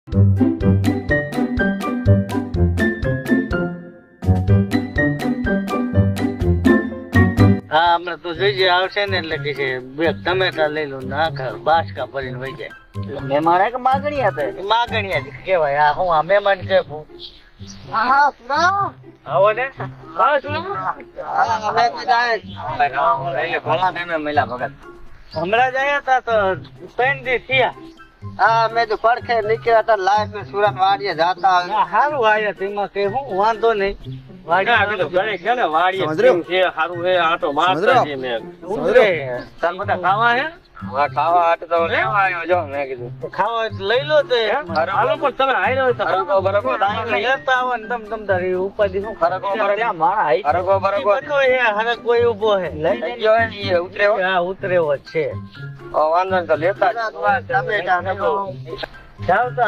હા હમણાં તું જોઈજે આવશે ને એટલે કે છે બે ટમેટા લઈ લો ને આખા બાસકા ભરીને વહી જાય. મહેમાન કે માગણી હતા માગણીયા જ કહેવાય. આ હું આ મહેમાન છે આવો ને હમણાં જ આયા તા તો 3 દી થયા. હા મેં તો પડખે નીકળ્યા હતા લાઈફ ને સુરત વાડીએ જાતા સારું આયા તેમાં કઈ હું વાંધો નહીં. ખાવા લઈ લો તે ઉપાધિ કોઈ ઉભો હે ઉતરેવો છે. વાંધો તો લેતા જાવ તો